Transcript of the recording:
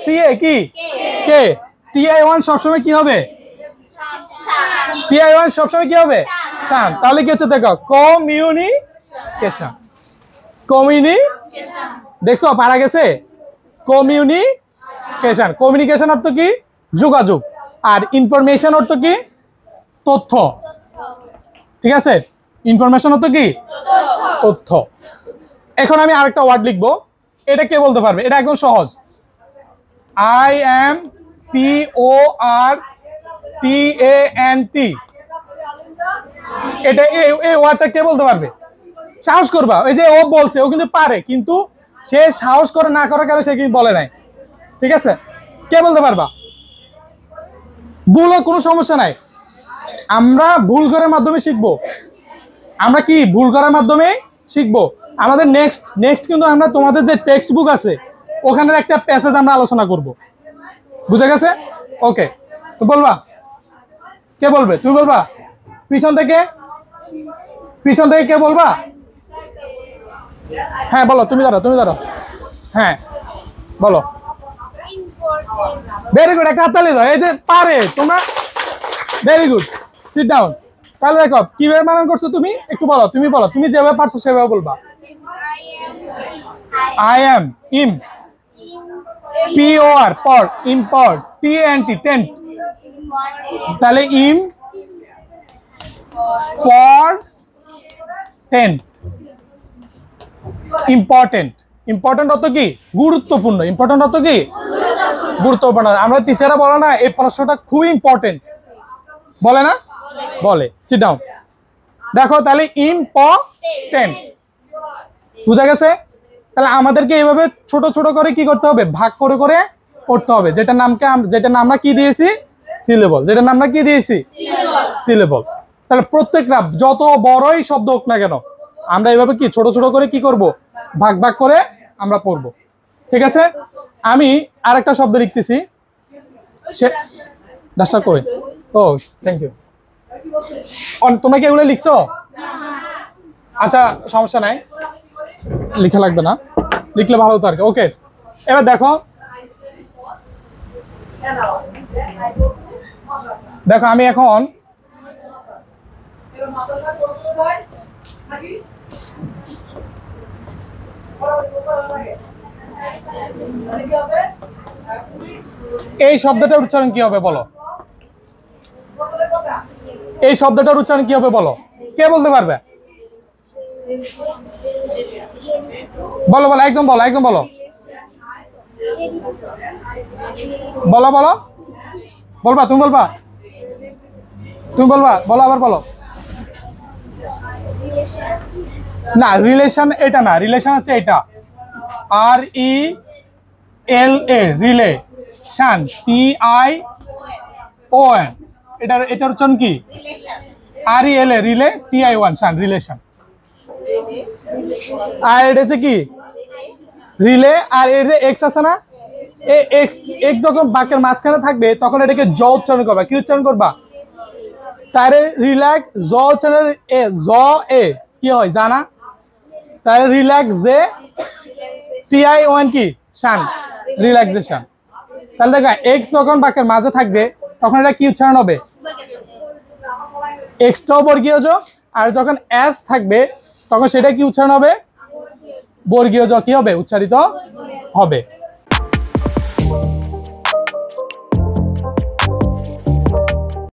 C এ কি কে TI1 সবসময় কি হবে TI1 সবসময় কি হবে শান তাহলে কি হচ্ছে দেখো কমিউনিকেশন দেখছো পারা গেছে কমিউনিকেশন অর্থ কি যোগাযোগ আর ইনফরমেশন অর্থ কি তথ্য ঠিক আছে ইনফরমেশন অর্থ কি তথ্য এখন আমি আরেকটা ওয়ার্ড লিখবো এটা কে বলতে পারবে এটা একদম সহজ IMPORTANT এটা এই ওয়ার্ডটা কে বলতে পারবে সাহস করবা ওই যে ও বলছে ও কিন্তু পারে কিন্তু সে সাহস করে না করার কারণে সে কিন্তু বলে নাই ঠিক আছে কে বলতে পারবা ভুলও কোনো সমস্যা নাই আমরা ভুল করার মাধ্যমে শিখবো আমরা কি ভুল করার মাধ্যমে শিখবো আমাদের নেক্সট কিন্তু আমরা তোমাদের যে টেক্সট বুক আছে ওখানের একটা প্যাসেজ আমরা আলোচনা করব বুঝা গেছে ওকে তো বলবা কে বলবে তুমি বলবা পিছন থেকে কে বলবা হ্যাঁ বলো তুমি ধরো হ্যাঁ বলো ভেরি গুড একটা হাততালি দাও এই যে পারে তোমরা ভেরি গুড সিট ডাউন তাহলে দেখো কিভাবে বানান করছো তুমি একটু বলো তুমি যেভাবে পারছো সেভাবে বলবা I am im POR por import TNT tent তাহলে im for tent ইম্পর্টেন্ট অর্থ কি গুরুত্বপূর্ণ গুরুত্বপূর্ণ আমরা টিচাররা বলে না এই প্রশ্নটা খুব ইম্পর্টেন্ট বলে না বলে সিট ডাউন দেখো তাহলে ইম্পর্টেন্ট বুঝা গেছে তাহলে আমাদেরকে এইভাবে ছোট করে কি করতে হবে ভাগ করে পড়তে হবে যেটা নাম আমরা কি দিয়েছি সিলেবল সিলেবল তাহলে প্রত্যেকটা যত বড়ই শব্দ হোক না কেন আমরা এইভাবে কি ছোট করে কি করব ভাগ করে আমরা পড়বো ঠিক আছে আমি আরেকটা শব্দ লিখতেছি সে ডাস্টার কই ও থ্যাংক ইউ তোমরা কি এগুলো লিখছো আচ্ছা সমস্যা নাই লিখা লাগবে না লিখলে ভালো হতো আর কি ওকে এবার দেখো আমি এখন এই শব্দটার উচ্চারণ কি হবে বলো কে বলতে পারবে বলো একদম বলো বলবা তুমি বলবা বলো আবার বলো না রিলেশন এটা না রিলেশন হচ্ছে এটা RELA রিলেশন TION এটার উচ্চারণ কি RELA রিলে TI1 শান রিলেশন আর এটা হচ্ছে কি রিলে আর এর যে এক্স আছে না এই এক্স যখন বাক্যের মাঝখানে থাকবে তখন এটাকে জ উচ্চারণ করবা কি উচ্চারণ করবা তারে রিল্যাক্স জ উচ্চারণ এ কি হয় জানা তারে রিল্যাক্স যে TI1 কি শান রিল্যাক্সেশন তাহলে দেখা এক্স যখন বাক্যের মাঝে থাকবে তখন এটা কি উচ্চারণ হবে এক্সটাও বর্গীয় জ আর যখন এস থাকবে তখন সেটা কি উচ্চারণ হবে বর্গীয় জ কি হবে উচ্চারিত হবে